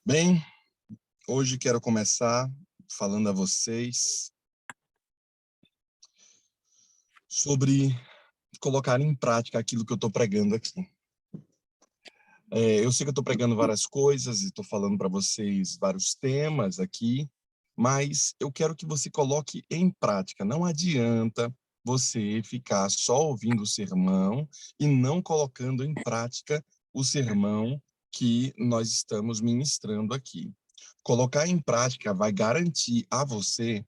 Bem, hoje quero começar falando a vocês sobre colocar em prática aquilo que eu estou pregando aqui. Eu sei que eu estou pregando várias coisas e estou falando para vocês vários temas aqui, mas eu quero que você coloque em prática. Não adianta você ficar só ouvindo o sermão e não colocando em prática o sermão que nós estamos ministrando aqui. Colocar em prática vai garantir a você,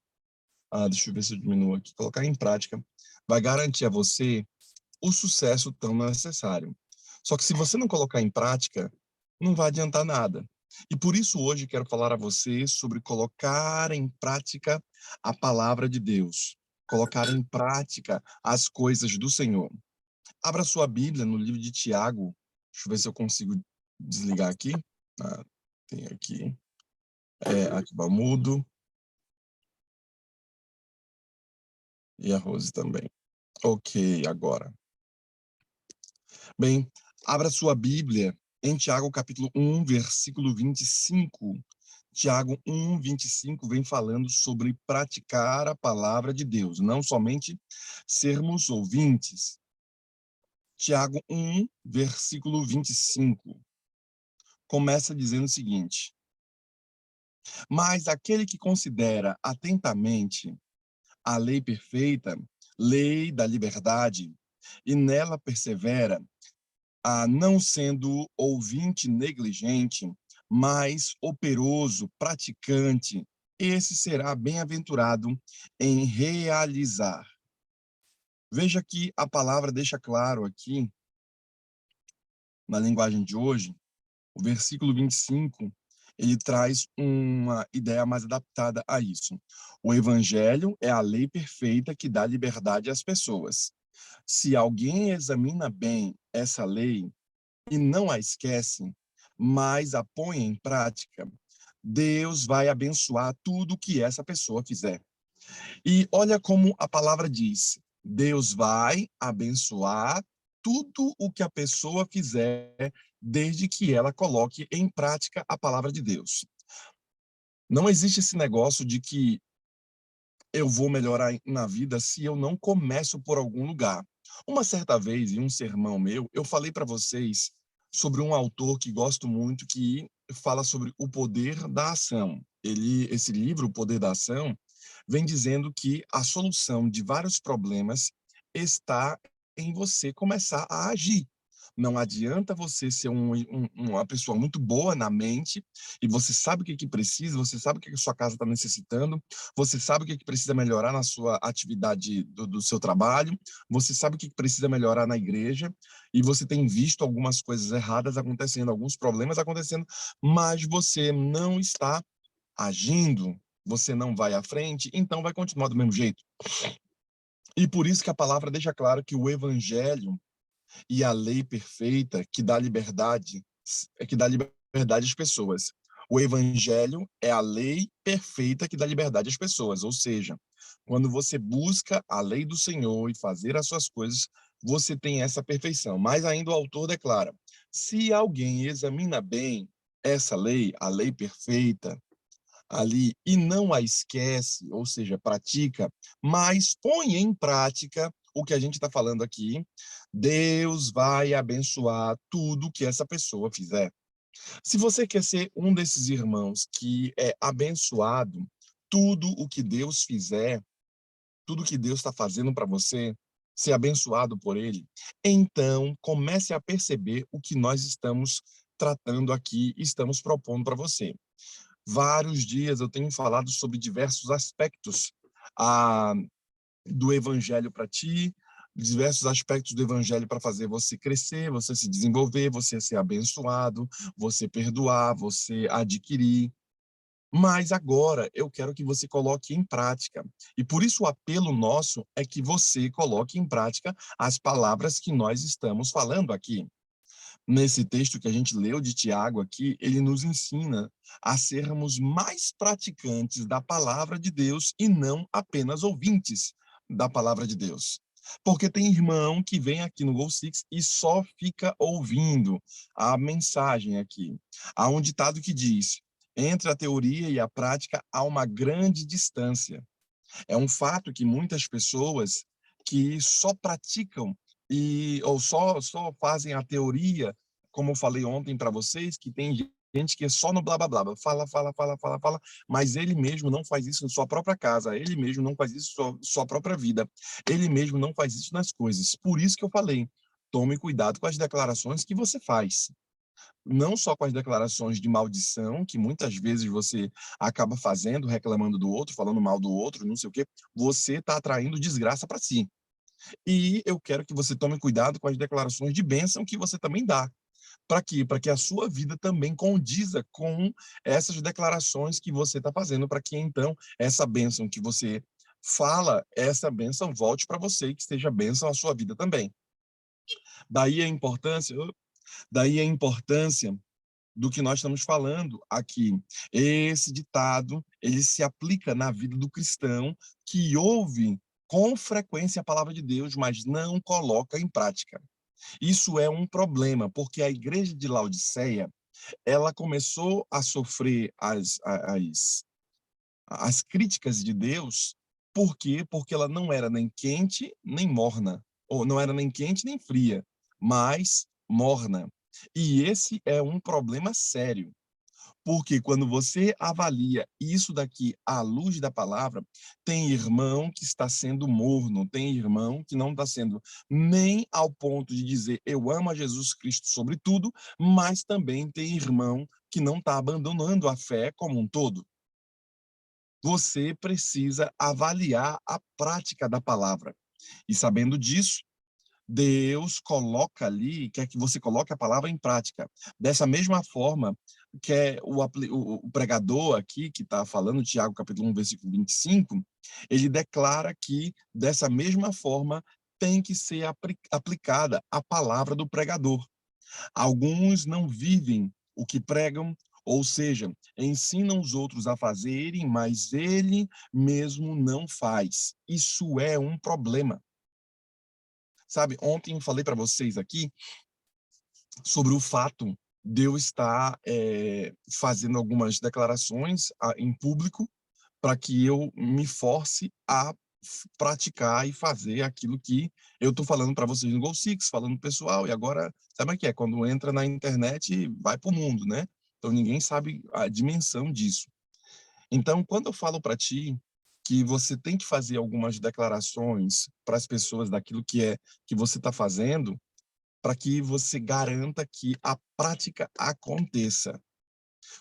deixa eu ver se eu diminuo aqui, colocar em prática vai garantir a você o sucesso tão necessário. Só que se você não colocar em prática, não vai adiantar nada. E por isso hoje quero falar a você sobre colocar em prática a palavra de Deus, colocar em prática as coisas do Senhor. Abra sua Bíblia no livro de Tiago, deixa eu ver se eu consigo desligar aqui. Tem aqui, ativar mudo, e a Rose também. Ok, agora. Bem, abra sua Bíblia em Tiago capítulo 1, versículo 25. Tiago 1, 25 vem falando sobre praticar a palavra de Deus, não somente sermos ouvintes. Tiago 1, versículo 25, começa dizendo o seguinte: Mas aquele que considera atentamente a lei perfeita, lei da liberdade, e nela persevera, não sendo ouvinte negligente, mas operoso, praticante, esse será bem-aventurado em realizar. Veja que a palavra deixa claro aqui, na linguagem de hoje, o versículo 25, ele traz uma ideia mais adaptada a isso. O evangelho é a lei perfeita que dá liberdade às pessoas. Se alguém examina bem essa lei e não a esquece, mas a põe em prática, Deus vai abençoar tudo que essa pessoa fizer. E olha como a palavra diz: Deus vai abençoar tudo o que a pessoa fizer, desde que ela coloque em prática a palavra de Deus. Não existe esse negócio de que eu vou melhorar na vida se eu não começo por algum lugar. Uma certa vez, em um sermão meu, eu falei para vocês sobre um autor que gosto muito, que fala sobre o poder da ação. Esse livro, O Poder da Ação, vem dizendo que a solução de vários problemas está em você começar a agir. Não adianta você ser uma pessoa muito boa na mente e você sabe o que precisa, você sabe o que a sua casa está necessitando, você sabe o que precisa melhorar na sua atividade do seu trabalho, você sabe o que precisa melhorar na igreja, e você tem visto algumas coisas erradas acontecendo, alguns problemas acontecendo, mas você não está agindo, você não vai à frente, então vai continuar do mesmo jeito. E por isso que a palavra deixa claro que o evangelho e a lei perfeita que dá liberdade às pessoas. O evangelho é a lei perfeita que dá liberdade às pessoas, ou seja, quando você busca a lei do Senhor e fazer as suas coisas, você tem essa perfeição. Mas ainda o autor declara: se alguém examina bem essa lei, a lei perfeita, ali e não a esquece, ou seja, pratica, mas põe em prática o que a gente está falando aqui, Deus vai abençoar tudo que essa pessoa fizer. Se você quer ser um desses irmãos que é abençoado, tudo o que Deus fizer, tudo que Deus está fazendo para você, ser abençoado por Ele, então comece a perceber o que nós estamos tratando aqui, estamos propondo para você. Vários dias eu tenho falado sobre diversos aspectos ah, do evangelho para ti, diversos aspectos do evangelho para fazer você crescer, você se desenvolver, você ser abençoado, você perdoar, você adquirir. Mas agora eu quero que você coloque em prática. E por isso o apelo nosso é que você coloque em prática as palavras que nós estamos falando aqui. Nesse texto que a gente leu de Tiago aqui, ele nos ensina a sermos mais praticantes da palavra de Deus e não apenas ouvintes da palavra de Deus. Porque tem irmão que vem aqui no Go Six e só fica ouvindo a mensagem aqui. Há um ditado que diz: Entre a teoria e a prática há uma grande distância. É um fato que muitas pessoas que só praticam ou só fazem a teoria, como eu falei ontem para vocês, que tem gente que é só no blá blá blá, fala, fala, fala, fala, fala, mas ele mesmo não faz isso em sua própria casa, ele mesmo não faz isso em sua própria vida, ele mesmo não faz isso nas coisas. Por isso que eu falei, tome cuidado com as declarações que você faz, não só com as declarações de maldição, que muitas vezes você acaba fazendo, reclamando do outro, falando mal do outro, não sei o quê, você está atraindo desgraça para si. E eu quero que você tome cuidado com as declarações de bênção que você também dá. Para quê? Para que a sua vida também condiza com essas declarações que você está fazendo, para que então essa bênção que você fala, essa bênção volte para você e que seja bênção à sua vida também. Daí a importância, daí a importância do que nós estamos falando aqui. Esse ditado, ele se aplica na vida do cristão que ouve com frequência a palavra de Deus, mas não coloca em prática. Isso é um problema, porque a igreja de Laodiceia, ela começou a sofrer as críticas de Deus, por quê? Porque ela não era nem quente nem morna, ou não era nem quente nem fria, mas morna. E esse é um problema sério, porque quando você avalia isso daqui à luz da palavra, tem irmão que está sendo morno, tem irmão que não está sendo nem ao ponto de dizer eu amo a Jesus Cristo sobre tudo, mas também tem irmão que não está abandonando a fé como um todo. Você precisa avaliar a prática da palavra. E sabendo disso, Deus coloca ali, quer que você coloque a palavra em prática. Dessa mesma forma, que é o pregador aqui, que está falando, Tiago capítulo 1, versículo 25, ele declara que, dessa mesma forma, tem que ser aplicada a palavra do pregador. Alguns não vivem o que pregam, ou seja, ensinam os outros a fazerem, mas ele mesmo não faz. Isso é um problema. Sabe, ontem eu falei para vocês aqui sobre o fato de eu estar fazendo algumas declarações em público para que eu me force a praticar e fazer aquilo que eu estou falando para vocês no Go Six, falando pessoal, e agora, sabe o que é? Quando entra na internet, vai para o mundo, né? Então ninguém sabe a dimensão disso. Então, quando eu falo para ti que você tem que fazer algumas declarações para as pessoas daquilo que é que você está fazendo, para que você garanta que a prática aconteça.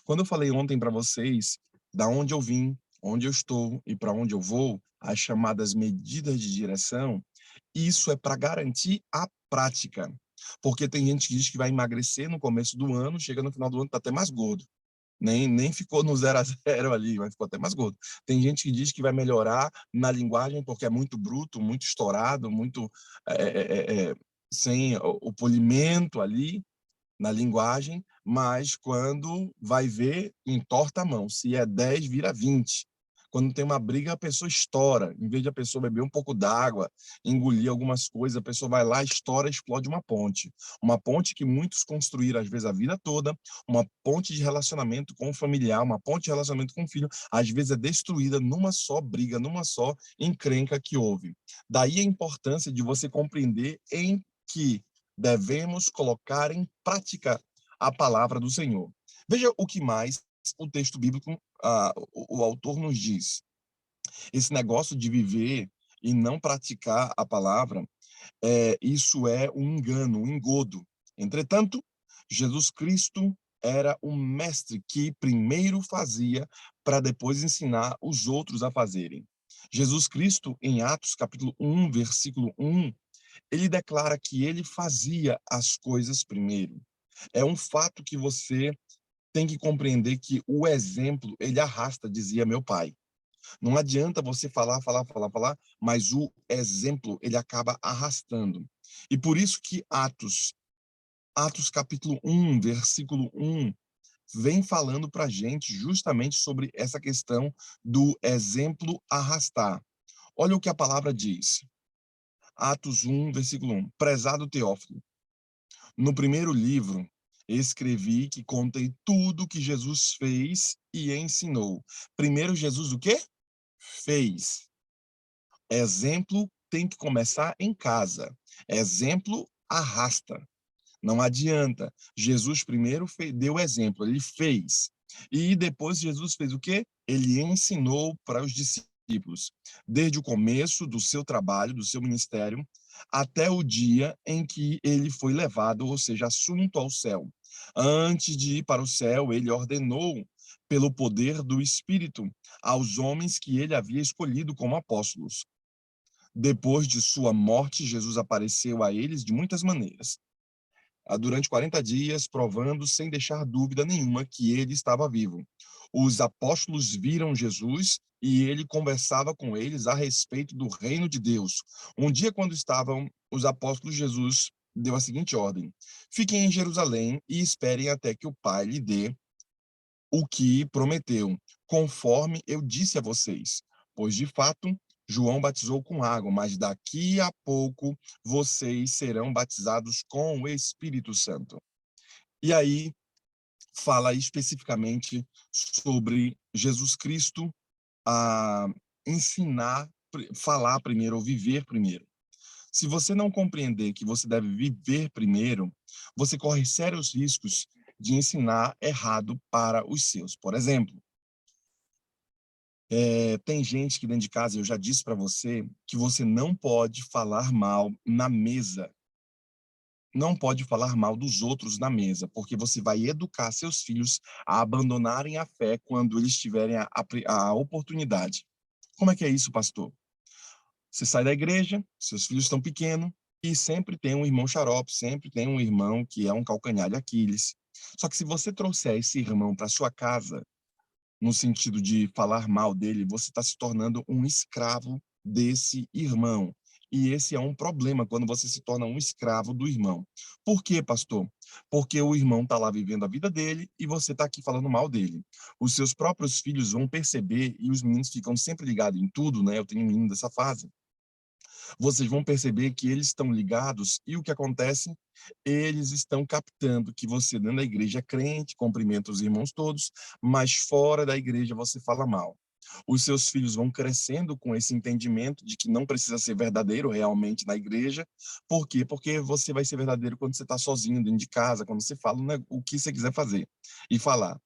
Quando eu falei ontem para vocês da onde eu vim, onde eu estou e para onde eu vou, as chamadas medidas de direção, isso é para garantir a prática. Porque tem gente que diz que vai emagrecer no começo do ano, chega no final do ano está até mais gordo. Nem ficou no 0 a 0 ali, mas ficou até mais gordo. Tem gente que diz que vai melhorar na linguagem porque é muito bruto, muito estourado, muito sem o polimento ali na linguagem, mas quando vai ver, entorta a mão. Se é 10, vira 20. Quando tem uma briga, a pessoa estoura. Em vez de a pessoa beber um pouco d'água, engolir algumas coisas, a pessoa vai lá, estoura, explode uma ponte. Uma ponte que muitos construíram, às vezes, a vida toda, uma ponte de relacionamento com o familiar, uma ponte de relacionamento com o filho, às vezes é destruída numa só briga, numa só encrenca que houve. Daí a importância de você compreender em que devemos colocar em prática a palavra do Senhor. Veja o que mais o texto bíblico, o autor nos diz. Esse negócio de viver e não praticar a palavra, isso é um engano, um engodo. Entretanto, Jesus Cristo era um mestre que primeiro fazia para depois ensinar os outros a fazerem. Jesus Cristo, em Atos capítulo 1, versículo 1, ele declara que ele fazia as coisas primeiro. É um fato que você tem que compreender que o exemplo, ele arrasta, dizia meu pai. Não adianta você falar, falar, falar, falar, mas o exemplo, ele acaba arrastando. E por isso que Atos capítulo 1, versículo 1, vem falando para a gente justamente sobre essa questão do exemplo arrastar. Olha o que a palavra diz. Atos 1, versículo 1. Prezado Teófilo, no primeiro livro, Escrevi que contei tudo que Jesus fez e ensinou. Primeiro, Jesus o quê? Fez. Exemplo tem que começar em casa. Exemplo arrasta. Não adianta. Jesus primeiro deu exemplo, ele fez. E depois Jesus fez o quê? Ele ensinou para os discípulos, desde o começo do seu trabalho, do seu ministério, até o dia em que ele foi levado, ou seja, assunto ao céu. Antes de ir para o céu, ele ordenou, pelo poder do Espírito, aos homens que ele havia escolhido como apóstolos. Depois de sua morte, Jesus apareceu a eles de muitas maneiras durante 40 dias, provando sem deixar dúvida nenhuma que ele estava vivo. Os apóstolos viram Jesus e ele conversava com eles a respeito do reino de Deus. Um dia, quando estavam os apóstolos, Jesus deu a seguinte ordem: fiquem em Jerusalém e esperem até que o Pai lhe dê o que prometeu, conforme eu disse a vocês. Pois, de fato, João batizou com água, mas daqui a pouco vocês serão batizados com o Espírito Santo. E aí fala especificamente sobre Jesus Cristo a ensinar, falar primeiro ou viver primeiro. Se você não compreender que você deve viver primeiro, você corre sérios riscos de ensinar errado para os seus. Por exemplo, tem gente que dentro de casa, eu já disse para você, que você não pode falar mal na mesa. Não pode falar mal dos outros na mesa, porque você vai educar seus filhos a abandonarem a fé quando eles tiverem a oportunidade. Como é que é isso, pastor? Você sai da igreja, seus filhos estão pequenos, e sempre tem um irmão xarope, sempre tem um irmão que é um calcanhar de Aquiles. Só que se você trouxer esse irmão para sua casa, no sentido de falar mal dele, você está se tornando um escravo desse irmão. E esse é um problema quando você se torna um escravo do irmão. Por quê, pastor? Porque o irmão está lá vivendo a vida dele e você está aqui falando mal dele. Os seus próprios filhos vão perceber, e os meninos ficam sempre ligados em tudo, né? Eu tenho um menino dessa fase. Vocês vão perceber que eles estão ligados e o que acontece? Eles estão captando que você dentro da igreja é crente, cumprimenta os irmãos todos, mas fora da igreja você fala mal. Os seus filhos vão crescendo com esse entendimento de que não precisa ser verdadeiro realmente na igreja. Por quê? Porque você vai ser verdadeiro quando você está sozinho dentro de casa, quando você fala o que você quiser fazer e falar.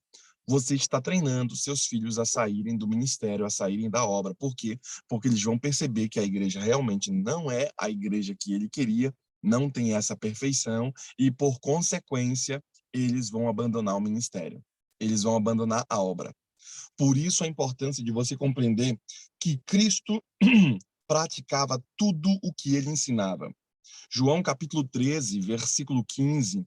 Você está treinando seus filhos a saírem do ministério, a saírem da obra. Por quê? Porque eles vão perceber que a igreja realmente não é a igreja que ele queria, não tem essa perfeição e, por consequência, eles vão abandonar o ministério. Eles vão abandonar a obra. Por isso a importância de você compreender que Cristo praticava tudo o que ele ensinava. João capítulo 13, versículo 15,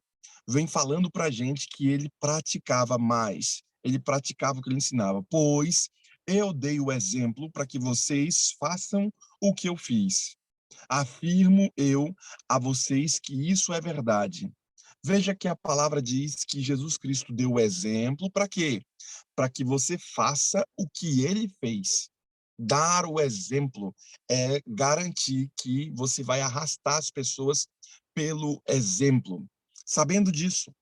vem falando para a gente que ele praticava mais, ele praticava o que ele ensinava, pois eu dei o exemplo para que vocês façam o que eu fiz. Afirmo eu a vocês que isso é verdade. Veja que a palavra diz que Jesus Cristo deu o exemplo para quê? Para que você faça o que ele fez. Dar o exemplo é garantir que você vai arrastar as pessoas pelo exemplo. Sabendo disso,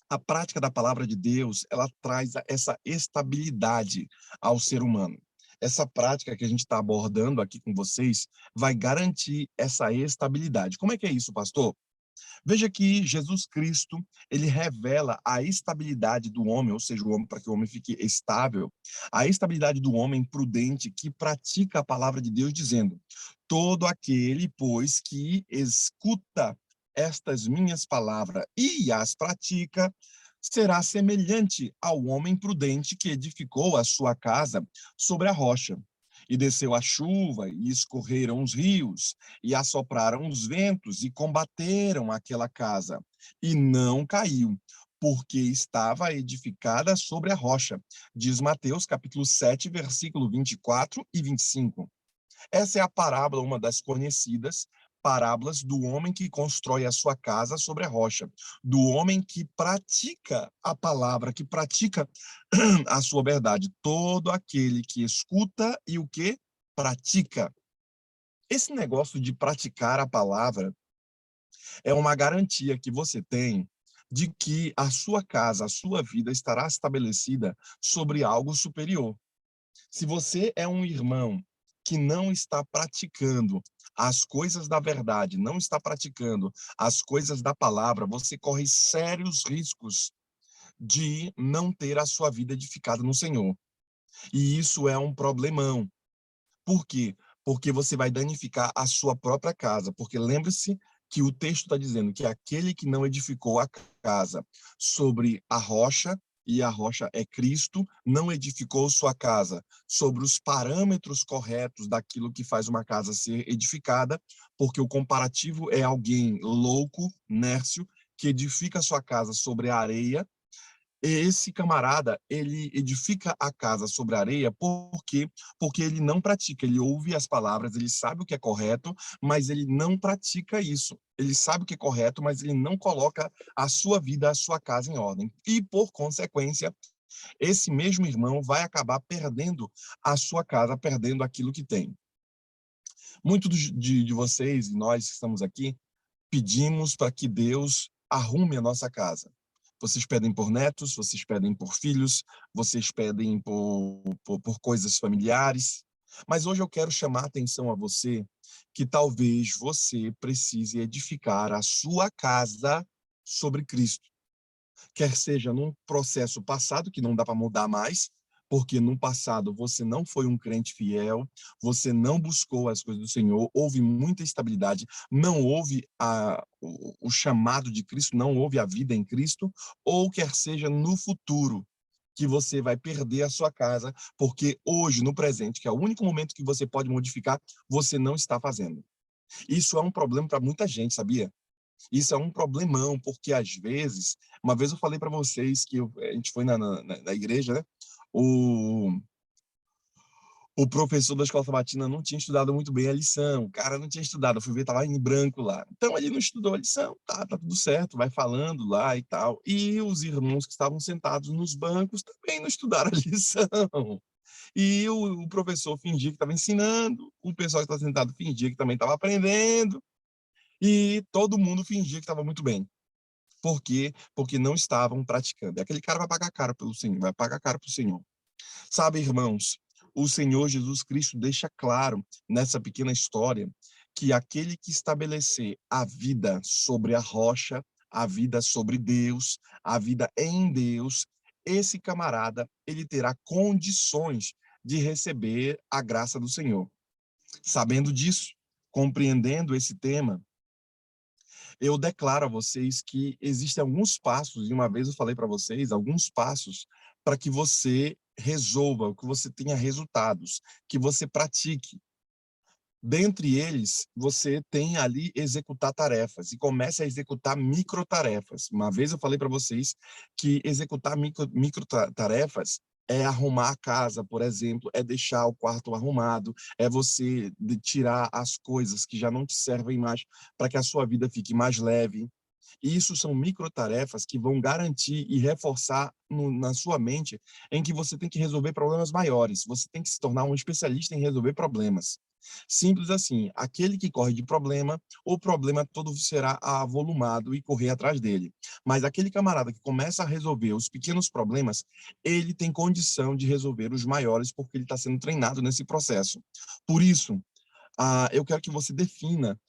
a prática da palavra de Deus, ela traz essa estabilidade ao ser humano. Essa prática que a gente está abordando aqui com vocês vai garantir essa estabilidade. Como é que é isso, pastor? Veja que Jesus Cristo, ele revela a estabilidade do homem, ou seja, o homem para que o homem fique estável, a estabilidade do homem prudente que pratica a palavra de Deus, dizendo: todo aquele, pois, que escuta estas minhas palavras e as pratica, será semelhante ao homem prudente que edificou a sua casa sobre a rocha. E desceu a chuva, e escorreram os rios, e assopraram os ventos, e combateram aquela casa, e não caiu, porque estava edificada sobre a rocha. Diz Mateus, capítulo 7, versículo 24 e 25. Essa é a parábola, uma das conhecidas parábolas do homem que constrói a sua casa sobre a rocha, do homem que pratica a palavra, que pratica a sua verdade. Todo aquele que escuta e o que pratica. Esse negócio de praticar a palavra é uma garantia que você tem de que a sua casa, a sua vida estará estabelecida sobre algo superior. Se você é um irmão que não está praticando as coisas da verdade, não está praticando as coisas da palavra, você corre sérios riscos de não ter a sua vida edificada no Senhor. E isso é um problemão. Por quê? Porque você vai danificar a sua própria casa. Porque lembre-se que o texto está dizendo que aquele que não edificou a casa sobre a rocha, e a rocha é Cristo, não edificou sua casa sobre os parâmetros corretos daquilo que faz uma casa ser edificada, porque o comparativo é alguém louco, nércio, que edifica sua casa sobre a areia. Esse camarada, ele edifica a casa sobre a areia porque ele não pratica, ele ouve as palavras, ele sabe o que é correto, mas ele não pratica isso. Ele sabe o que é correto, mas ele não coloca a sua vida, a sua casa em ordem. E, por consequência, esse mesmo irmão vai acabar perdendo a sua casa, perdendo aquilo que tem. Muitos de vocês e nós que estamos aqui pedimos para que Deus arrume a nossa casa. Vocês pedem por netos, vocês pedem por filhos, vocês pedem por coisas familiares. Mas hoje eu quero chamar a atenção a você que talvez você precise edificar a sua casa sobre Cristo, quer seja num processo passado que não dá para mudar mais, porque no passado você não foi um crente fiel, você não buscou as coisas do Senhor, houve muita instabilidade, não houve o chamado de Cristo, não houve a vida em Cristo, ou quer seja no futuro, que você vai perder a sua casa, porque hoje, no presente, que é o único momento que você pode modificar, você não está fazendo. Isso é um problema para muita gente, sabia? Isso é um problemão, porque às vezes, uma vez eu falei para vocês que a gente foi na igreja, né? O, o professor da escola sabatina não tinha estudado muito bem a lição, o cara não tinha estudado, eu fui ver, tava em branco lá. Então ele não estudou a lição, tá tudo certo, vai falando lá e tal. E os irmãos que estavam sentados nos bancos também não estudaram a lição. E o professor fingia que estava ensinando, o pessoal que estava sentado fingia que também estava aprendendo, e todo mundo fingia que estava muito bem. Por quê? Porque não estavam praticando. Aquele cara vai pagar caro pelo Senhor, vai pagar caro para o Senhor. Sabe, irmãos, o Senhor Jesus Cristo deixa claro nessa pequena história que aquele que estabelecer a vida sobre a rocha, a vida sobre Deus, a vida em Deus, esse camarada, ele terá condições de receber a graça do Senhor. Sabendo disso, compreendendo esse tema, eu declaro a vocês que existem alguns passos, e uma vez eu falei para vocês, alguns passos para que você resolva, que você tenha resultados, que você pratique. Dentre eles, você tem ali executar tarefas e comece a executar microtarefas. Uma vez eu falei para vocês que executar microtarefas é arrumar a casa, por exemplo, é deixar o quarto arrumado, é você tirar as coisas que já não te servem mais para que a sua vida fique mais leve. Isso são microtarefas que vão garantir e reforçar na sua mente em que você tem que resolver problemas maiores, você tem que se tornar um especialista em resolver problemas. Simples assim, aquele que corre de problema, o problema todo será avolumado e correr atrás dele. Mas aquele camarada que começa a resolver os pequenos problemas, ele tem condição de resolver os maiores porque ele está sendo treinado nesse processo. Por isso, eu quero que você defina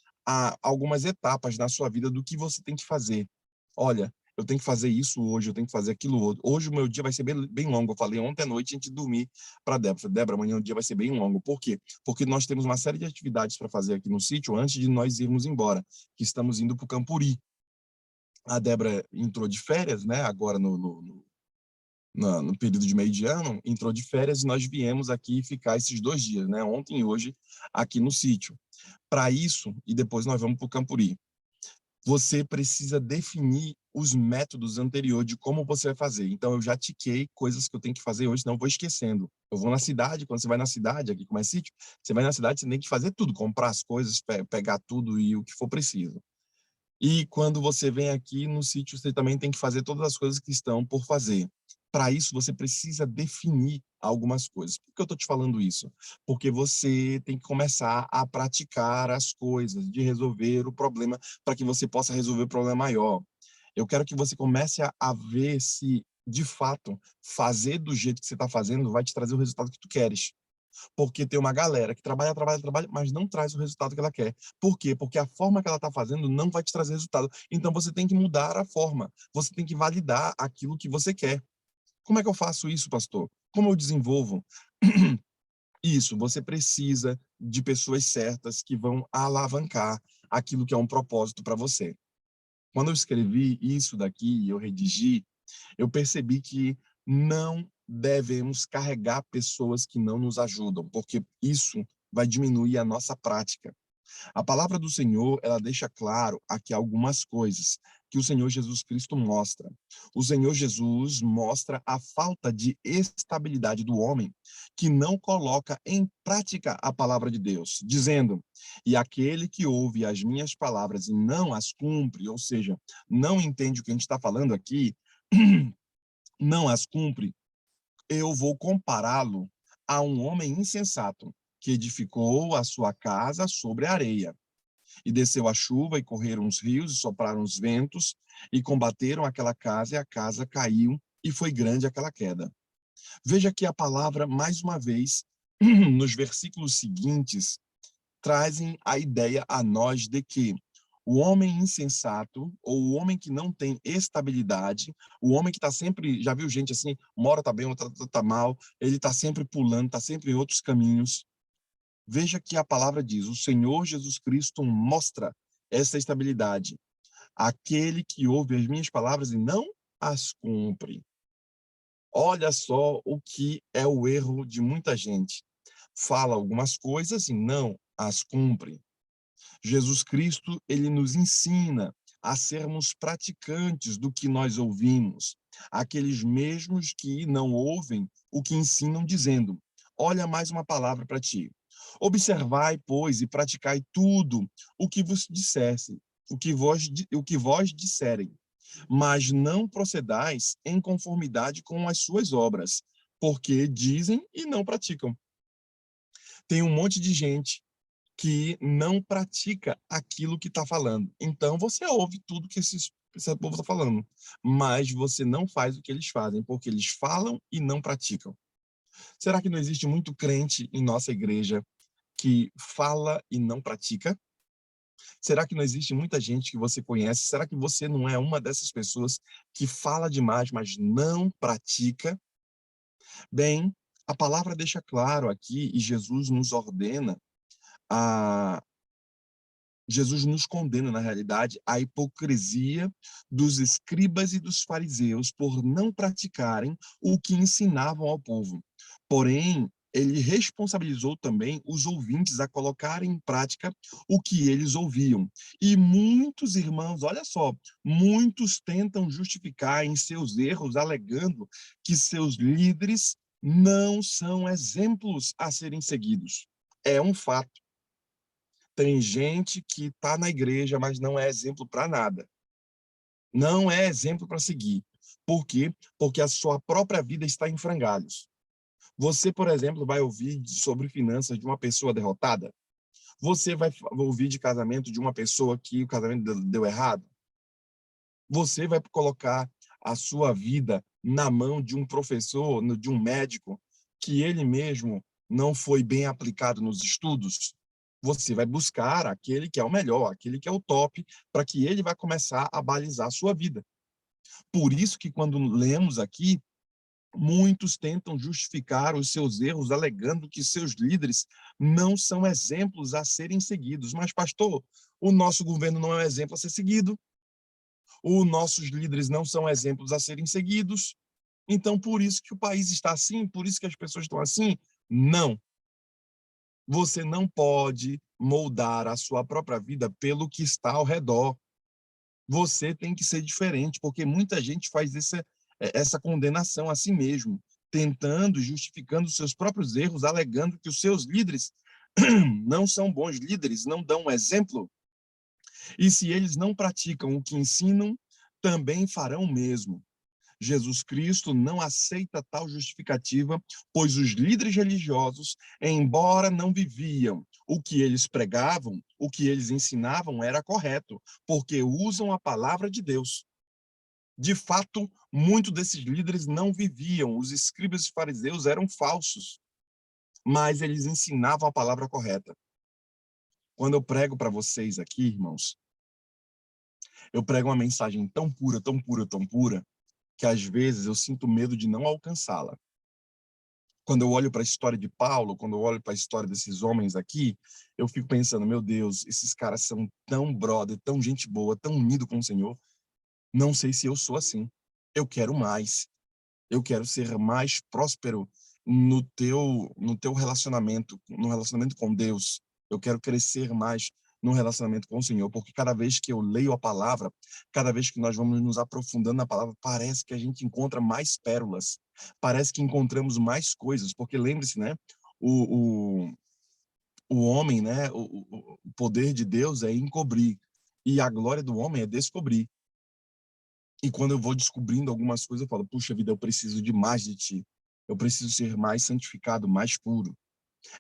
algumas etapas na sua vida do que você tem que fazer. Olha, eu tenho que fazer isso hoje, eu tenho que fazer aquilo outro. Hoje o meu dia vai ser bem longo. Eu falei ontem à noite antes de dormir para Débora. Falei, Débora, amanhã o dia vai ser bem longo. Por quê? Porque nós temos uma série de atividades para fazer aqui no sítio antes de nós irmos embora, que estamos indo para o Campuri. A Débora entrou de férias, né? Agora no período de meio de ano, entrou de férias e nós viemos aqui ficar esses 2 dias, né? Ontem e hoje, aqui no sítio. Para isso, e depois nós vamos para o Campuri, você precisa definir os métodos anteriores de como você vai fazer. Então, eu já tiquei coisas que eu tenho que fazer hoje, não vou esquecendo. Eu vou na cidade, quando você vai na cidade, aqui como é sítio, você vai na cidade, você tem que fazer tudo, comprar as coisas, pegar tudo e o que for preciso. E quando você vem aqui no sítio, você também tem que fazer todas as coisas que estão por fazer. Para isso, você precisa definir algumas coisas. Por que eu estou te falando isso? Porque você tem que começar a praticar as coisas, de resolver o problema, para que você possa resolver o problema maior. Eu quero que você comece a ver se, de fato, fazer do jeito que você está fazendo vai te trazer o resultado que tu queres. Porque tem uma galera que trabalha, trabalha, trabalha, mas não traz o resultado que ela quer. Por quê? Porque a forma que ela está fazendo não vai te trazer resultado. Então você tem que mudar a forma. Você tem que validar aquilo que você quer. Como é que eu faço isso, pastor? Como eu desenvolvo? Isso, você precisa de pessoas certas que vão alavancar aquilo que é um propósito para você. Quando eu escrevi isso daqui, eu redigi, eu percebi que não devemos carregar pessoas que não nos ajudam, porque isso vai diminuir a nossa prática. A palavra do Senhor, ela deixa claro aqui algumas coisas que o Senhor Jesus Cristo mostra. O Senhor Jesus mostra a falta de estabilidade do homem que não coloca em prática a palavra de Deus, dizendo: "E aquele que ouve as minhas palavras e não as cumpre", ou seja, não entende o que a gente está falando aqui, não as cumpre, eu vou compará-lo a um homem insensato que edificou a sua casa sobre a areia. E desceu a chuva, e correram os rios, e sopraram os ventos, e combateram aquela casa, e a casa caiu, e foi grande aquela queda. Veja que a palavra, mais uma vez, nos versículos seguintes, trazem a ideia a nós de que o homem insensato, ou o homem que não tem estabilidade, o homem que está sempre, já viu gente assim, uma hora está bem, outra está mal, ele está sempre pulando, está sempre em outros caminhos. Veja que a palavra diz: o Senhor Jesus Cristo mostra essa estabilidade. Aquele que ouve as minhas palavras e não as cumpre. Olha só o que é o erro de muita gente. Fala algumas coisas e não as cumpre. Jesus Cristo, ele nos ensina a sermos praticantes do que nós ouvimos. Aqueles mesmos que não ouvem o que ensinam, dizendo: olha, mais uma palavra para ti. Observai, pois, e praticai tudo o que vos dissesse, o que vós disserem, mas não procedais em conformidade com as suas obras, porque dizem e não praticam. Tem um monte de gente que não pratica aquilo que está falando. Então, você ouve tudo que esse povo está falando, mas você não faz o que eles fazem, porque eles falam e não praticam. Será que não existe muito crente em nossa igreja que fala e não pratica? Será que não existe muita gente que você conhece? Será que você não é uma dessas pessoas que fala demais, mas não pratica? Bem, a palavra deixa claro aqui, e a Jesus nos condena, na realidade, a hipocrisia dos escribas e dos fariseus por não praticarem o que ensinavam ao povo. Porém, ele responsabilizou também os ouvintes a colocarem em prática o que eles ouviam. E muitos irmãos, olha só, muitos tentam justificar em seus erros, alegando que seus líderes não são exemplos a serem seguidos. É um fato. Tem gente que está na igreja, mas não é exemplo para nada. Não é exemplo para seguir. Por quê? Porque a sua própria vida está em frangalhos. Você, por exemplo, vai ouvir sobre finanças de uma pessoa derrotada? Você vai ouvir de casamento de uma pessoa que o casamento deu errado? Você vai colocar a sua vida na mão de um professor, de um médico, que ele mesmo não foi bem aplicado nos estudos? Você vai buscar aquele que é o melhor, aquele que é o top, para que ele vai começar a balizar a sua vida. Por isso que quando lemos aqui, muitos tentam justificar os seus erros, alegando que seus líderes não são exemplos a serem seguidos. Mas, pastor, o nosso governo não é um exemplo a ser seguido. Os nossos líderes não são exemplos a serem seguidos. Então, por isso que o país está assim, por isso que as pessoas estão assim? Não. Você não pode moldar a sua própria vida pelo que está ao redor. Você tem que ser diferente, porque muita gente faz essa condenação a si mesmo, tentando, justificando seus próprios erros, alegando que os seus líderes não são bons líderes, não dão um exemplo. E se eles não praticam o que ensinam, também farão o mesmo. Jesus Cristo não aceita tal justificativa, pois os líderes religiosos, embora não viviam o que eles pregavam, o que eles ensinavam era correto, porque usam a palavra de Deus. De fato, muitos desses líderes não viviam, os escribas e fariseus eram falsos, mas eles ensinavam a palavra correta. Quando eu prego para vocês aqui, irmãos, eu prego uma mensagem tão pura, tão pura, tão pura, que às vezes eu sinto medo de não alcançá-la. Quando eu olho para a história de Paulo, quando eu olho para a história desses homens aqui, eu fico pensando, meu Deus, esses caras são tão brother, tão gente boa, tão unido com o Senhor. Não sei se eu sou assim. Eu quero mais. Eu quero ser mais próspero no teu relacionamento, no relacionamento com Deus. Eu quero crescer mais no relacionamento com o Senhor, porque cada vez que eu leio a palavra, cada vez que nós vamos nos aprofundando na palavra, parece que a gente encontra mais pérolas, parece que encontramos mais coisas, porque lembre-se, né, o, o, o homem, né, o poder de Deus é encobrir, e a glória do homem é descobrir. E quando eu vou descobrindo algumas coisas, eu falo, puxa vida, eu preciso de mais de ti. Eu preciso ser mais santificado, mais puro.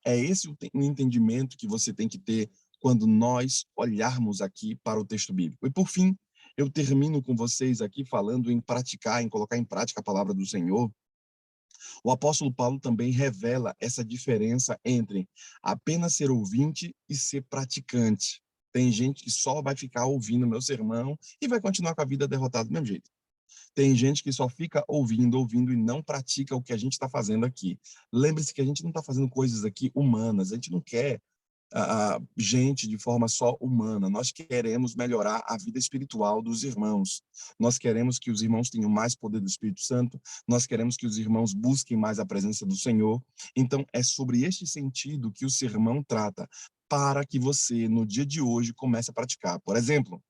É esse o entendimento que você tem que ter quando nós olharmos aqui para o texto bíblico. E por fim, eu termino com vocês aqui falando em praticar, em colocar em prática a palavra do Senhor. O apóstolo Paulo também revela essa diferença entre apenas ser ouvinte e ser praticante. Tem gente que só vai ficar ouvindo meu sermão e vai continuar com a vida derrotada do mesmo jeito. Tem gente que só fica ouvindo, ouvindo e não pratica o que a gente está fazendo aqui. Lembre-se que a gente não está fazendo coisas aqui humanas, a gente não quer gente de forma só humana. Nós queremos melhorar a vida espiritual dos irmãos. Nós queremos que os irmãos tenham mais poder do Espírito Santo. Nós queremos que os irmãos busquem mais a presença do Senhor. Então, é sobre este sentido que o sermão trata, para que você, no dia de hoje, comece a praticar. Por exemplo,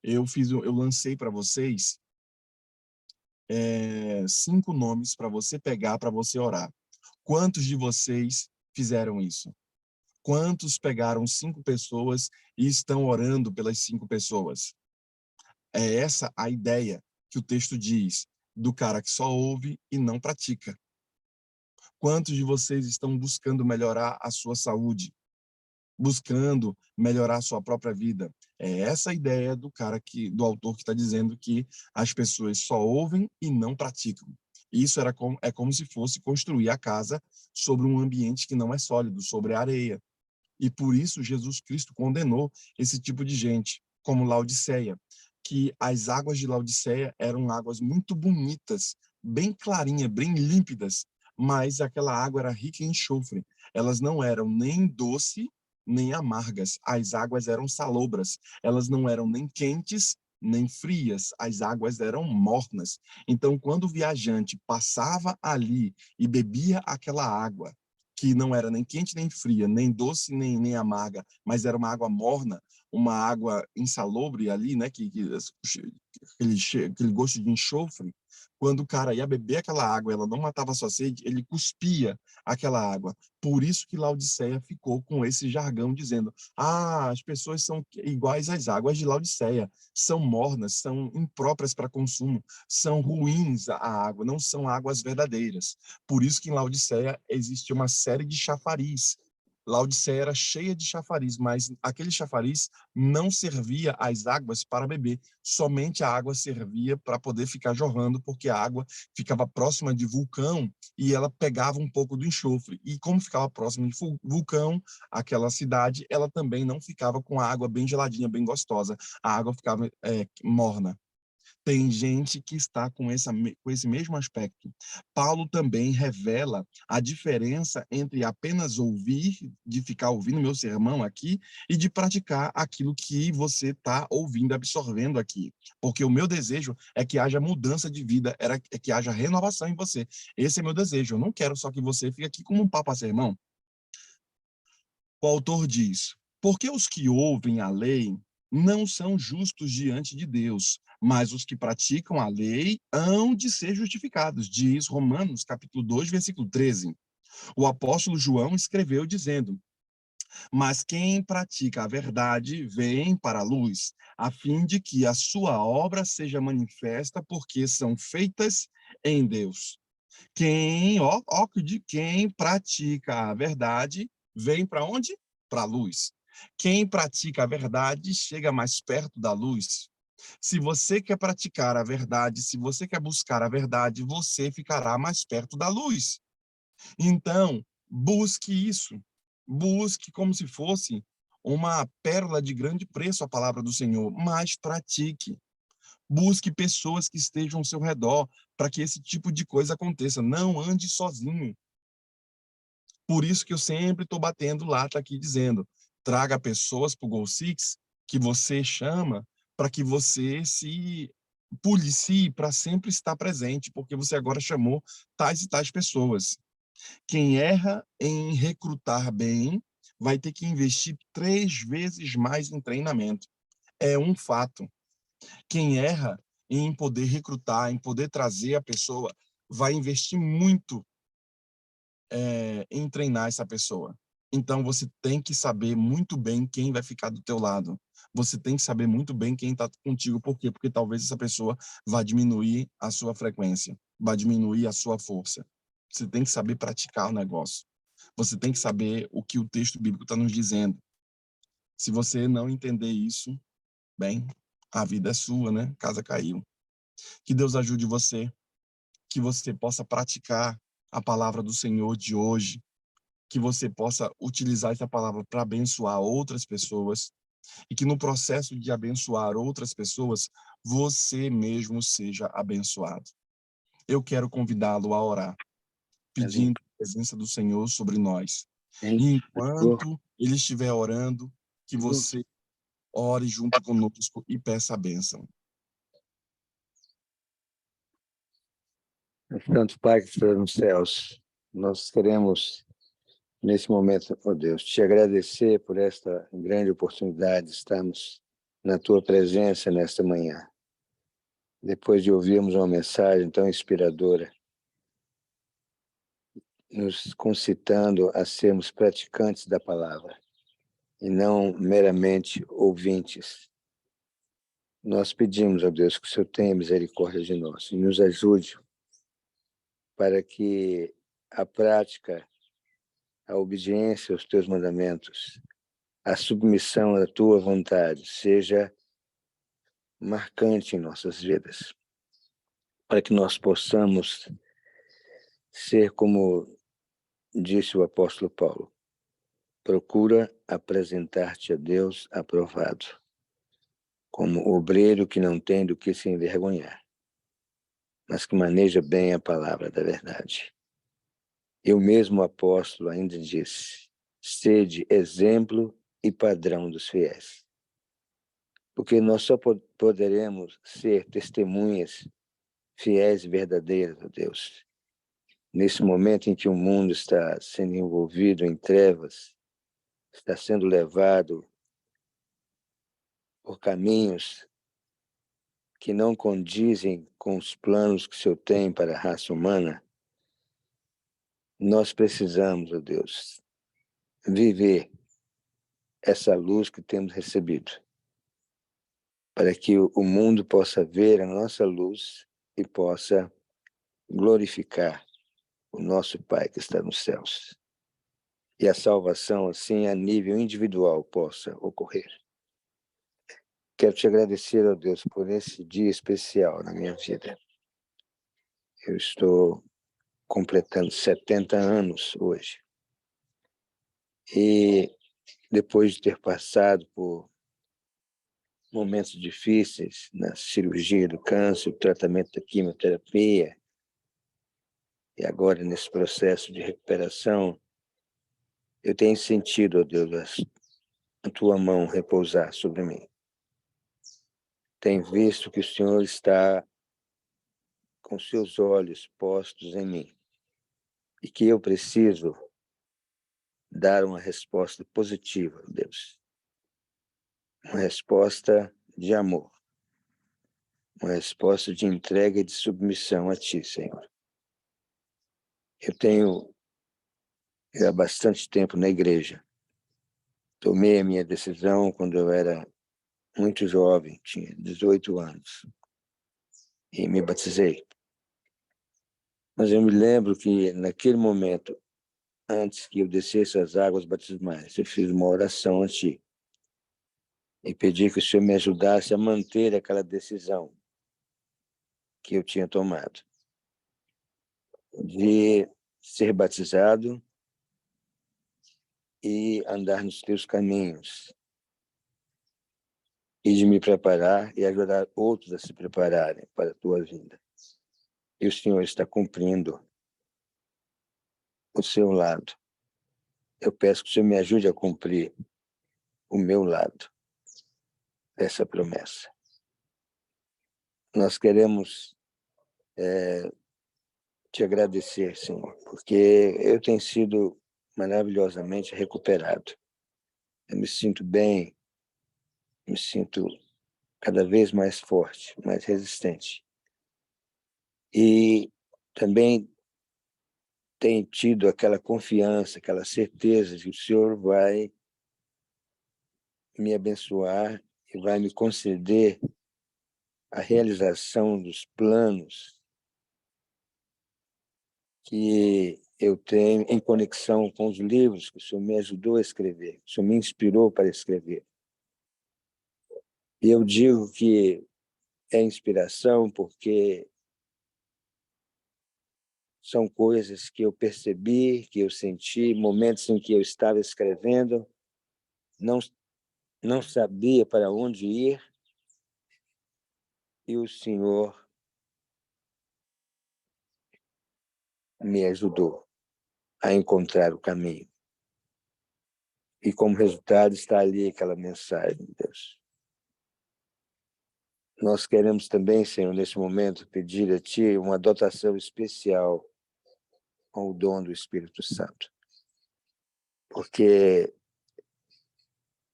eu lancei para vocês 5 nomes para você pegar, para você orar. Quantos de vocês fizeram isso? Quantos pegaram 5 pessoas e estão orando pelas 5 pessoas? É essa a ideia que o texto diz, do cara que só ouve e não pratica. Quantos de vocês estão buscando melhorar a sua saúde? Buscando melhorar a sua própria vida? É essa a ideia do autor que está dizendo que as pessoas só ouvem e não praticam. Isso é como se fosse construir a casa sobre um ambiente que não é sólido, sobre a areia. E por isso Jesus Cristo condenou esse tipo de gente, como Laodiceia, que as águas de Laodiceia eram águas muito bonitas, bem clarinhas, bem límpidas, mas aquela água era rica em enxofre. Elas não eram nem doce, nem amargas. As águas eram salobras. Elas não eram nem quentes, nem frias. As águas eram mornas. Então, quando o viajante passava ali e bebia aquela água, que não era nem quente nem fria, nem doce nem amarga, mas era uma água morna, uma água insalubre ali, né, aquele gosto de enxofre. Quando o cara ia beber aquela água, ela não matava a sua sede, ele cuspia aquela água. Por isso que Laodiceia ficou com esse jargão dizendo: as pessoas são iguais às águas de Laodiceia, são mornas, são impróprias para consumo, são ruins a água, não são águas verdadeiras. Por isso que em Laodiceia existe uma série de chafariz. Laodiceia era cheia de chafariz, mas aquele chafariz não servia as águas para beber, somente a água servia para poder ficar jorrando, porque a água ficava próxima de vulcão e ela pegava um pouco do enxofre. E como ficava próxima de vulcão, aquela cidade, ela também não ficava com a água bem geladinha, bem gostosa. A água ficava morna. Tem gente que está com esse mesmo aspecto. Paulo também revela a diferença entre apenas ouvir, de ficar ouvindo meu sermão aqui, e de praticar aquilo que você está ouvindo, absorvendo aqui. Porque o meu desejo é que haja mudança de vida, é que haja renovação em você. Esse é meu desejo. Eu não quero só que você fique aqui como um papa sermão. O autor diz: porque os que ouvem a lei não são justos diante de Deus, mas os que praticam a lei hão de ser justificados, diz Romanos, capítulo 2, versículo 13. O apóstolo João escreveu dizendo: mas quem pratica a verdade vem para a luz, a fim de que a sua obra seja manifesta, porque são feitas em Deus. Quem pratica a verdade vem para onde? Para a luz. Quem pratica a verdade chega mais perto da luz. Se você quer praticar a verdade, se você quer buscar a verdade, você ficará mais perto da luz. Então, busque isso. Busque como se fosse uma pérola de grande preço a palavra do Senhor, mas pratique. Busque pessoas que estejam ao seu redor para que esse tipo de coisa aconteça. Não ande sozinho. Por isso que eu sempre estou batendo lá, tá aqui dizendo, traga pessoas para o Goal Six que você chama para que você se policie para sempre estar presente, porque você agora chamou tais e tais pessoas. Quem erra em recrutar bem vai ter que investir 3 vezes mais em treinamento. É um fato. Quem erra em poder recrutar, em poder trazer a pessoa, vai investir muito em treinar essa pessoa. Então, você tem que saber muito bem quem vai ficar do teu lado. Você tem que saber muito bem quem está contigo. Por quê? Porque talvez essa pessoa vá diminuir a sua frequência, vai diminuir a sua força. Você tem que saber praticar o negócio. Você tem que saber o que o texto bíblico está nos dizendo. Se você não entender isso, bem, a vida é sua, né? Casa caiu. Que Deus ajude você, que você possa praticar a palavra do Senhor de hoje, que você possa utilizar essa palavra para abençoar outras pessoas e que no processo de abençoar outras pessoas, você mesmo seja abençoado. Eu quero convidá-lo a orar, Amém. pedindo a presença do Senhor sobre nós. Amém. E enquanto ele estiver orando, que você ore junto conosco e peça a bênção. Santo Pai que está nos céus, nós queremos, nesse momento, ó Deus, te agradecer por esta grande oportunidade de estarmos na tua presença nesta manhã. Depois de ouvirmos uma mensagem tão inspiradora, nos concitando a sermos praticantes da palavra e não meramente ouvintes. Nós pedimos, ó Deus, que o Senhor tenha misericórdia de nós e nos ajude para que a prática, a obediência aos teus mandamentos, a submissão à tua vontade seja marcante em nossas vidas, para que nós possamos ser como disse o apóstolo Paulo, procura apresentar-te a Deus aprovado, como obreiro que não tem do que se envergonhar, mas que maneja bem a palavra da verdade. Eu mesmo, apóstolo, ainda disse, sede exemplo e padrão dos fiéis. Porque nós só poderemos ser testemunhas fiéis e verdadeiras a Deus. Nesse momento em que o mundo está sendo envolvido em trevas, está sendo levado por caminhos que não condizem com os planos que o Senhor tem para a raça humana, nós precisamos, ó Deus, viver essa luz que temos recebido, para que o mundo possa ver a nossa luz e possa glorificar o nosso Pai que está nos céus. E a salvação, assim, a nível individual, possa ocorrer. Quero te agradecer, ó Deus, por esse dia especial na minha vida. Eu estou completando 70 anos hoje. E depois de ter passado por momentos difíceis na cirurgia do câncer, o tratamento da quimioterapia, e agora nesse processo de recuperação, eu tenho sentido, ó Deus, a tua mão repousar sobre mim. Tenho visto que o Senhor está com seus olhos postos em mim e que eu preciso dar uma resposta positiva, Deus. Uma resposta de amor. Uma resposta de entrega e de submissão a Ti, Senhor. Eu tenho há bastante tempo na igreja. Tomei a minha decisão quando eu era muito jovem, tinha 18 anos, e me batizei. Mas eu me lembro que naquele momento, antes que eu descesse as águas batismais, eu fiz uma oração a Ti. e pedi que o Senhor me ajudasse a manter aquela decisão que eu tinha tomado, de ser batizado e andar nos teus caminhos, e de me preparar e ajudar outros a se prepararem para a tua vinda. E o Senhor está cumprindo o seu lado. Eu peço que o Senhor me ajude a cumprir o meu lado dessa promessa. Nós queremos te agradecer, Senhor, porque eu tenho sido maravilhosamente recuperado. Eu me sinto bem, me sinto cada vez mais forte, mais resistente. E também tenho tido aquela confiança, aquela certeza de que o Senhor vai me abençoar e vai me conceder a realização dos planos que eu tenho em conexão com os livros que o Senhor me ajudou a escrever, que o Senhor me inspirou para escrever. E eu digo que é inspiração porque são coisas que eu percebi, que eu senti, momentos em que eu estava escrevendo, não sabia para onde ir, e o Senhor me ajudou a encontrar o caminho. E como resultado está ali aquela mensagem de Deus. Nós queremos também, Senhor, nesse momento, pedir a Ti uma dotação especial ao dom do Espírito Santo. Porque,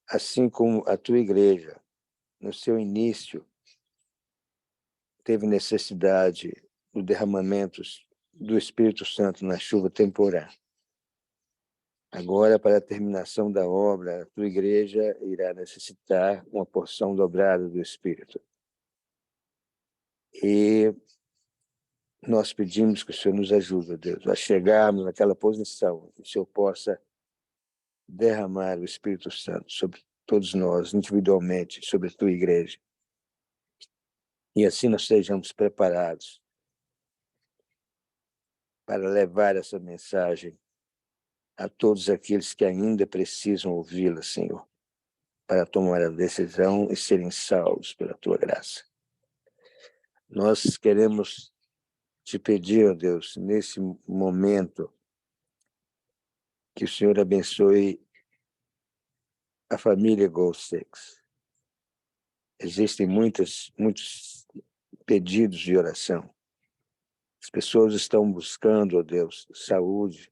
assim como a Tua igreja, no seu início, teve necessidade do derramamento do Espírito Santo na chuva temporã. Agora, para a terminação da obra, a Tua igreja irá necessitar uma porção dobrada do Espírito. E nós pedimos que o Senhor nos ajude, Deus, a chegarmos naquela posição, que o Senhor possa derramar o Espírito Santo sobre todos nós, individualmente, sobre a tua igreja. E assim nós sejamos preparados para levar essa mensagem a todos aqueles que ainda precisam ouvi-la, Senhor, para tomar a decisão e serem salvos pela tua graça. Nós queremos te pedir, ó Deus, nesse momento, que o Senhor abençoe a família Gold Six. Existem muitos pedidos de oração. As pessoas estão buscando, ó Deus, saúde,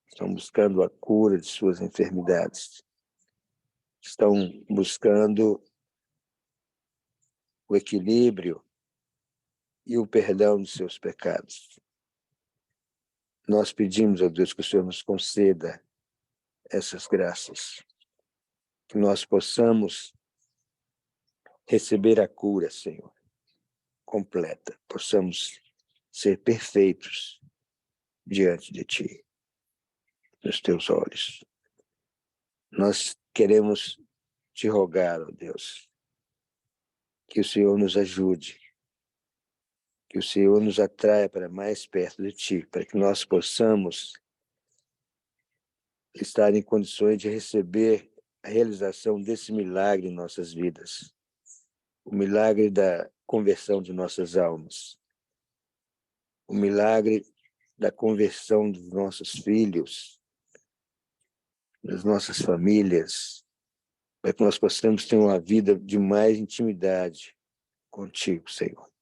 estão buscando a cura de suas enfermidades, estão buscando o equilíbrio e o perdão de seus pecados. Nós pedimos, ó Deus, que o Senhor nos conceda essas graças, que nós possamos receber a cura, Senhor, completa, possamos ser perfeitos diante de Ti, nos Teus olhos. Nós queremos te rogar, ó Deus, que o Senhor nos ajude, que o Senhor nos atraia para mais perto de Ti, para que nós possamos estar em condições de receber a realização desse milagre em nossas vidas, o milagre da conversão de nossas almas, o milagre da conversão dos nossos filhos, das nossas famílias, para que nós possamos ter uma vida de mais intimidade contigo, Senhor.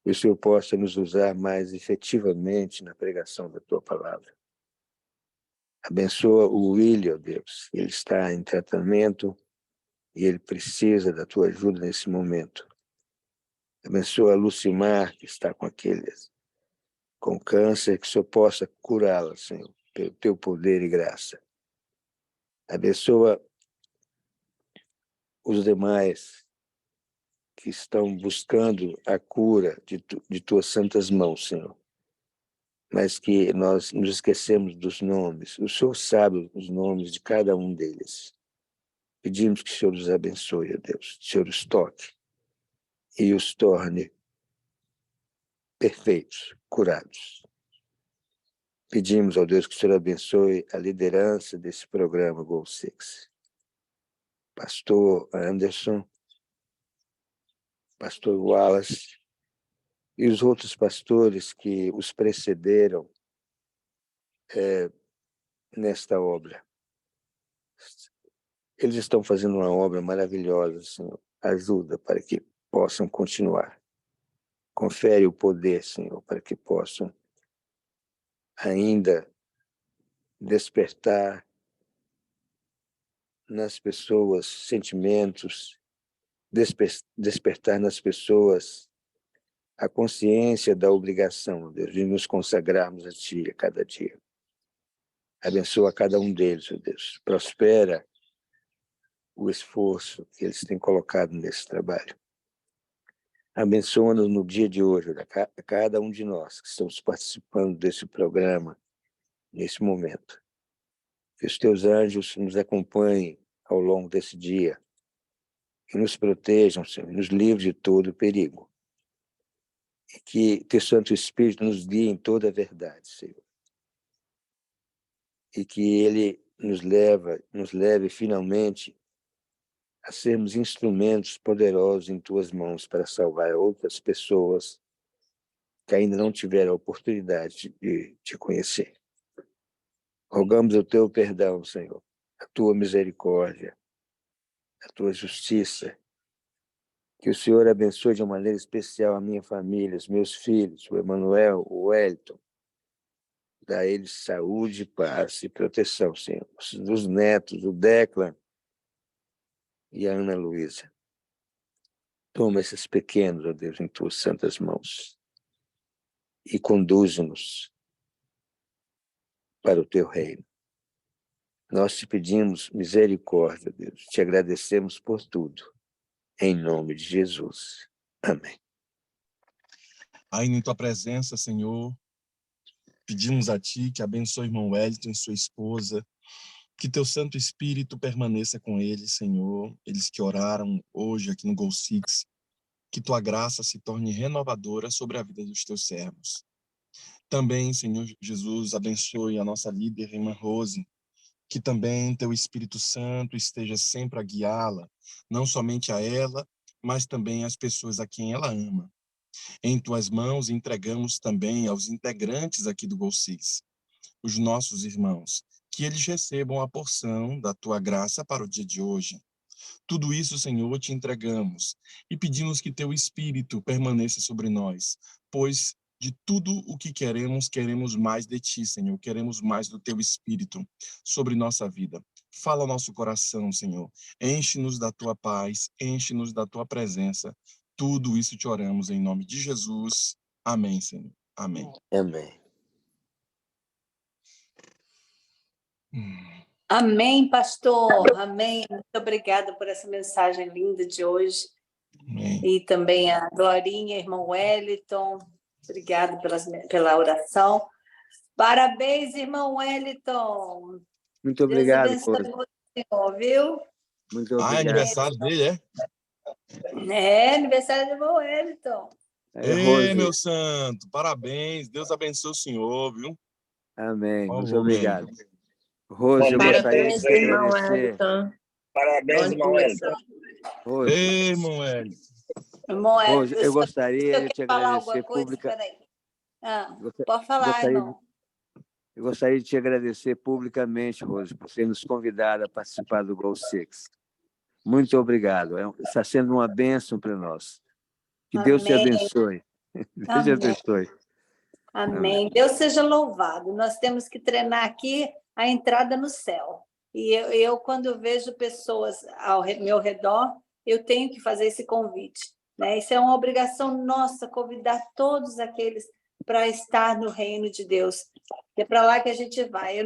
Que o Senhor possa nos usar mais efetivamente na pregação da Tua palavra. Abençoa o William, ó Deus. Ele está em tratamento e ele precisa da Tua ajuda nesse momento. Abençoa a Lucimar, que está com câncer, que o Senhor possa curá-la, Senhor, pelo Teu poder e graça. Abençoa os demais que estão buscando a cura de Tuas santas mãos, Senhor, mas que nós nos esquecemos dos nomes. O Senhor sabe os nomes de cada um deles. Pedimos que o Senhor os abençoe, ó Deus, que o Senhor os toque e os torne perfeitos, curados. Pedimos, ó Deus, que o Senhor abençoe a liderança desse programa Goal Six. Pastor Anderson, Pastor Wallace e os outros pastores que os precederam nesta obra. Eles estão fazendo uma obra maravilhosa, Senhor. Ajuda para que possam continuar. Confere o poder, Senhor, para que possam ainda despertar nas pessoas sentimentos, despertar nas pessoas a consciência da obrigação, Deus, de nos consagrarmos a Ti a cada dia. Abençoa cada um deles, ó Deus. Prospera o esforço que eles têm colocado nesse trabalho. Abençoa-nos no dia de hoje, a cada um de nós que estamos participando desse programa, nesse momento. Que os Teus anjos nos acompanhem ao longo desse dia, que nos protejam, Senhor, e nos livre de todo perigo. E que Teu Santo Espírito nos guie em toda a verdade, Senhor. E que Ele nos leve finalmente a sermos instrumentos poderosos em Tuas mãos para salvar outras pessoas que ainda não tiveram a oportunidade de Te conhecer. Rogamos o Teu perdão, Senhor, a Tua misericórdia, a Tua justiça. Que o Senhor abençoe de uma maneira especial a minha família, os meus filhos, o Emanuel, o Wellington. Dá a eles saúde, paz e proteção, Senhor. Os netos, o Declan e a Ana Luísa. Toma esses pequenos, ó Deus, em Tuas santas mãos e conduze-nos para o Teu reino. Nós Te pedimos misericórdia, Deus. Te agradecemos por tudo. Em nome de Jesus. Amém. Aí, em Tua presença, Senhor, pedimos a Ti que abençoe o irmão Wellington e sua esposa, que Teu Santo Espírito permaneça com eles, Senhor, eles que oraram hoje aqui no Goal Six, que Tua graça se torne renovadora sobre a vida dos Teus servos. Também, Senhor Jesus, abençoe a nossa líder, irmã Rose, que também Teu Espírito Santo esteja sempre a guiá-la, não somente a ela, mas também às pessoas a quem ela ama. Em Tuas mãos entregamos também aos integrantes aqui do Goal Six, os nossos irmãos, que eles recebam a porção da Tua graça para o dia de hoje. Tudo isso, Senhor, Te entregamos e pedimos que Teu Espírito permaneça sobre nós, pois de tudo o que queremos mais de Ti, Senhor, queremos mais do Teu Espírito sobre nossa vida. Fala ao nosso coração, Senhor, enche-nos da Tua paz, enche-nos da Tua presença. Tudo isso Te oramos em nome de Jesus. Amém, Senhor. Amém. Amém. Amém, pastor. Amém. Muito obrigada por essa mensagem linda de hoje. Amém. E também a Glorinha, irmão Wellington. Obrigada pela oração. Parabéns, irmão Wellington. Muito obrigado, Deus abençoe Rose. você, viu? Muito É obrigado. aniversário dele, é? É, aniversário do irmão Wellington. Ei, meu santo, parabéns. Deus abençoe o senhor, viu? Amém. Muito Amém. obrigado. Rose, eu gostaria de te agradecer. Parabéns, irmão Wellington. Rose, Ei, irmão Hélio. Irmão Rose, Wellington, eu gostaria de te falar agradecer alguma coisa? publicamente. Peraí. Pode falar, irmão. Eu gostaria de te agradecer publicamente, Rose, por ter nos convidado a participar do Goal Six. Muito obrigado. Está sendo uma bênção para nós. Que Deus te abençoe. Deus te abençoe. Amém. Deus seja louvado. Nós temos que treinar aqui a entrada no céu. E eu quando vejo pessoas ao meu redor, eu tenho que fazer esse convite, né? Isso é uma obrigação nossa, convidar todos aqueles para estar no reino de Deus. É para lá que a gente vai.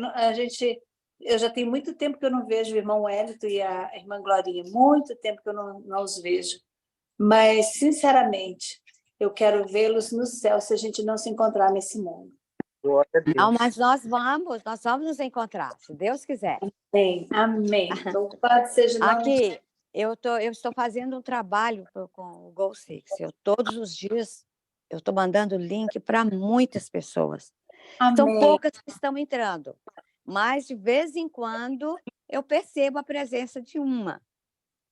Eu já tenho muito tempo que eu não vejo o irmão Wellington e a irmã Glorinha, muito tempo que eu não os vejo. Mas, sinceramente, eu quero vê-los no céu se a gente não se encontrar nesse mundo. Glória a Deus. Não, mas nós vamos nos encontrar, se Deus quiser. Amém, amém. Louvado seja o nome de Aqui, eu estou fazendo um trabalho com o Go Six. Todos os dias, eu estou mandando link para muitas pessoas. São Amém. poucas que estão entrando, mas de vez em quando eu percebo a presença de uma,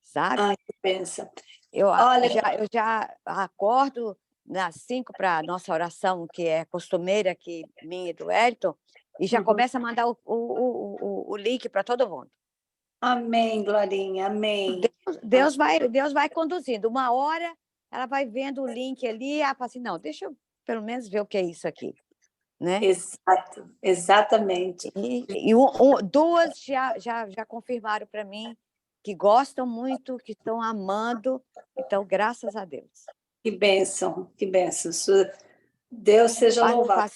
sabe? Ai, que bênção. Eu Olha, já acordo nas 5 para a nossa oração, que é costumeira aqui, minha e do Wellington, e já começa a mandar o link para todo mundo. amém, Glorinha, amém. Deus vai conduzindo. Uma hora ela vai vendo o link ali, ela fala assim, não, deixa eu pelo menos ver o que é isso aqui. Né? Exato, exatamente. E duas já confirmaram para mim que gostam muito, que estão amando. Então, graças a Deus. Que bênção, que bênção. Deus seja louvado.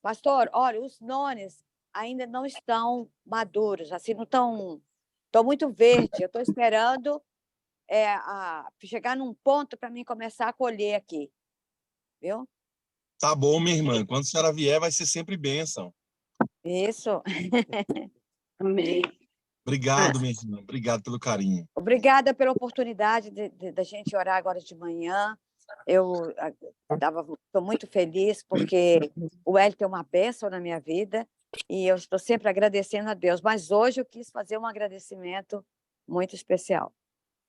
Pastor, olha, os nones ainda não estão maduros, assim, não estão muito verdes. Eu estou esperando chegar num ponto para mim começar a colher aqui. Viu? Tá bom, minha irmã. Quando a senhora vier, vai ser sempre bênção. Isso. Amém. Ah. Obrigado, minha irmã. Obrigado pelo carinho. Obrigada pela oportunidade da gente orar agora de manhã. Eu estou muito feliz porque o Wellington é uma bênção na minha vida e eu estou sempre agradecendo a Deus. Mas hoje eu quis fazer um agradecimento muito especial.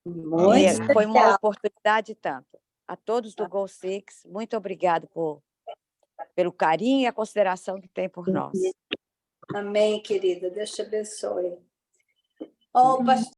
Muito Foi uma oportunidade tanto. A todos do Go Six, muito obrigado pelo carinho e a consideração que tem por nós. Amém, querida. Deus te abençoe. Oh, pastor.